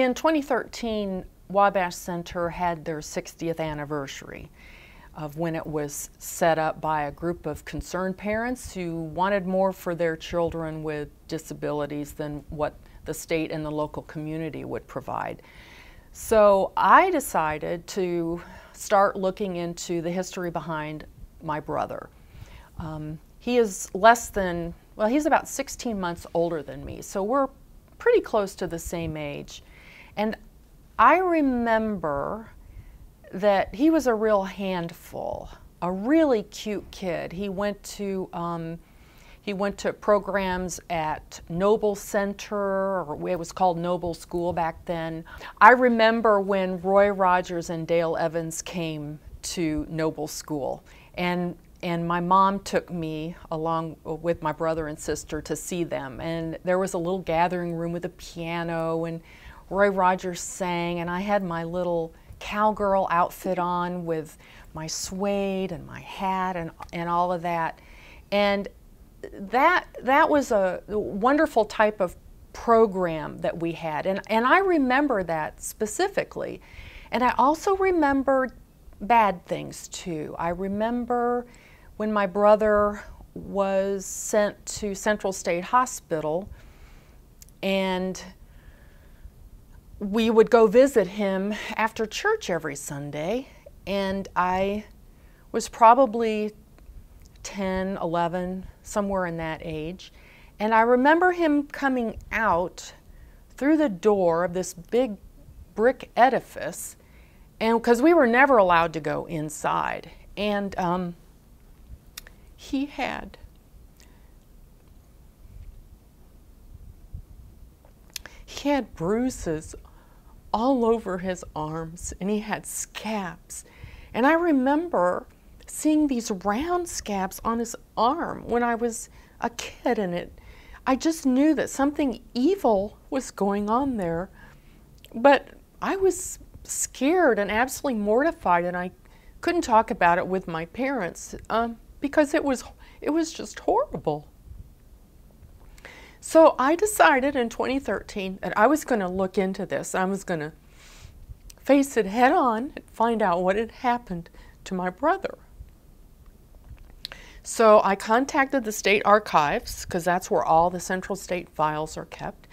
In 2013, Wabash Center had their 60th anniversary of when it was set up by a group of concerned parents who wanted more for their children with disabilities than what the state and the local community would provide. So I decided to start looking into the history behind my brother. He is he's about 16 months older than me, so we're pretty close to the same age. And I remember that he was a real handful, a really cute kid. He went to programs at Noble Center, or it was called Noble School back then. I remember when Roy Rogers and Dale Evans came to Noble School, and my mom took me along with my brother and sister to see them. And there was a little gathering room with a piano, and Roy Rogers sang, and I had my little cowgirl outfit on with my suede and my hat and all of that. And that was a wonderful type of program that we had. And I remember that specifically. And I also remember bad things too. I remember when my brother was sent to Central State Hospital, and we would go visit him after church every Sunday, and I was probably 10, 11, somewhere in that age. And I remember him coming out through the door of this big brick edifice, and because we were never allowed to go inside. And he had bruises all over his arms, and he had scabs. And I remember seeing these round scabs on his arm when I was a kid, and I just knew that something evil was going on there. But I was scared and absolutely mortified, and I couldn't talk about it with my parents because it was just horrible. So I decided in 2013 that I was going to look into this. I was going to face it head on and find out what had happened to my brother. So I contacted the state archives, because that's where all the Central State files are kept,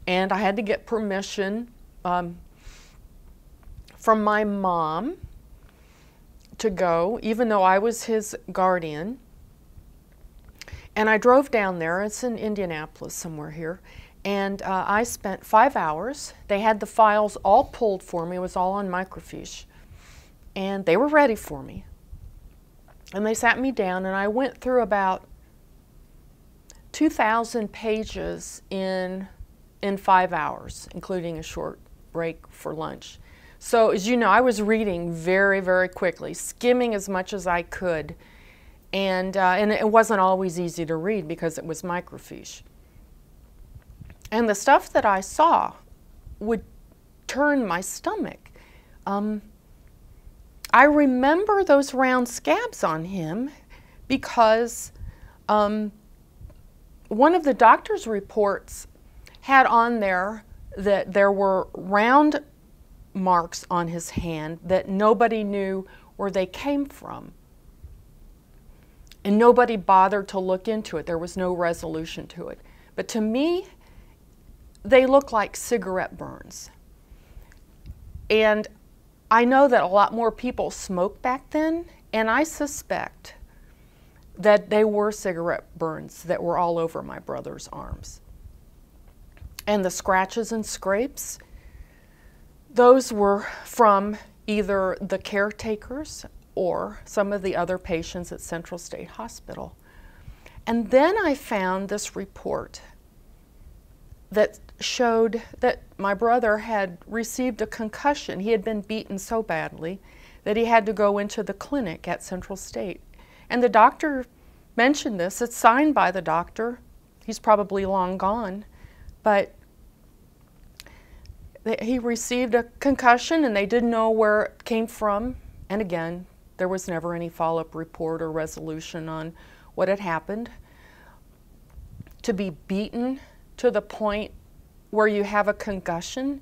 and I had to get permission from my mom to go, even though I was his guardian. And I drove down there. It's in Indianapolis somewhere here. And I spent 5 hours. They had the files all pulled for me. It was all on microfiche. And they were ready for me. And they sat me down, and I went through about 2,000 pages in 5 hours, including a short break for lunch. So as you know, I was reading very, very quickly, skimming as much as I could. And it wasn't always easy to read because it was microfiche. And the stuff that I saw would turn my stomach. I remember those round scabs on him because one of the doctor's reports had on there that there were round marks on his hand that nobody knew where they came from. And nobody bothered to look into it. There was no resolution to it. But to me, they look like cigarette burns. And I know that a lot more people smoked back then, and I suspect that they were cigarette burns that were all over my brother's arms. And the scratches and scrapes, those were from either the caretakers or some of the other patients at Central State Hospital. And then I found this report that showed that my brother had received a concussion. He had been beaten so badly that he had to go into the clinic at Central State. And the doctor mentioned this. It's signed by the doctor. He's probably long gone. But he received a concussion, and they didn't know where it came from. And again, there was never any follow-up report or resolution on what had happened. To be beaten to the point where you have a concussion,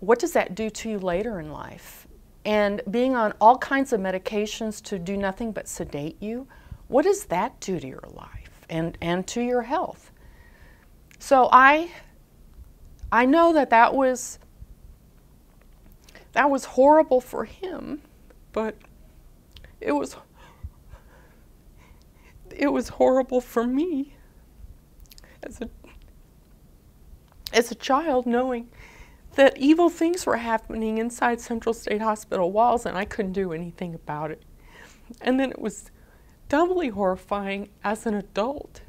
what does that do to you later in life? And being on all kinds of medications to do nothing but sedate you, what does that do to your life and to your health? So I know that was horrible for him, but it was horrible for me as a child, knowing that evil things were happening inside Central State Hospital walls and I couldn't do anything about it. And then it was doubly horrifying as an adult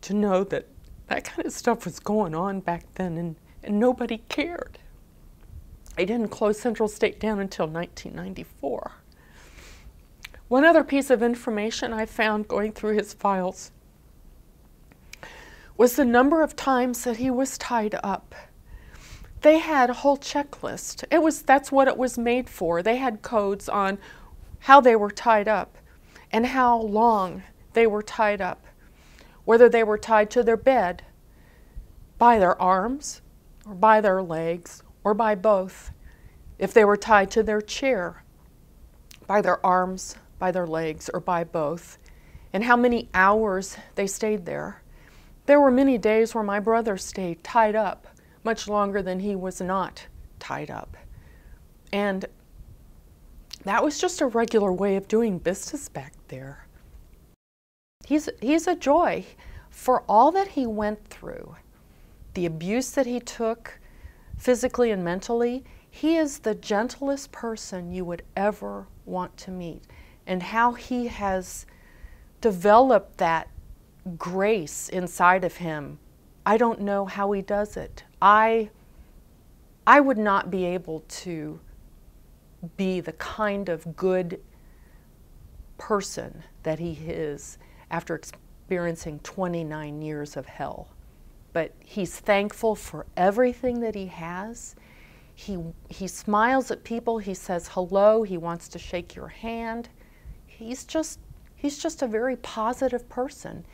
to know that that kind of stuff was going on back then and nobody cared. They didn't close Central State down until 1994. One other piece of information I found going through his files was the number of times that he was tied up. They had a whole checklist. That's what it was made for. They had codes on how they were tied up and how long they were tied up, whether they were tied to their bed, by their arms, or by their legs, or by both. If they were tied to their chair, by their arms, by their legs, or by both, and how many hours they stayed there. There were many days where my brother stayed tied up much longer than he was not tied up. And that was just a regular way of doing business back there. He's a joy for all that he went through, the abuse that he took physically and mentally. He is the gentlest person you would ever want to meet, and how he has developed that grace inside of him. I don't know how he does it. I would not be able to be the kind of good person that he is after experiencing 29 years of hell. But he's thankful for everything that he has. He smiles at people, he says hello, he wants to shake your hand. He's just a very positive person.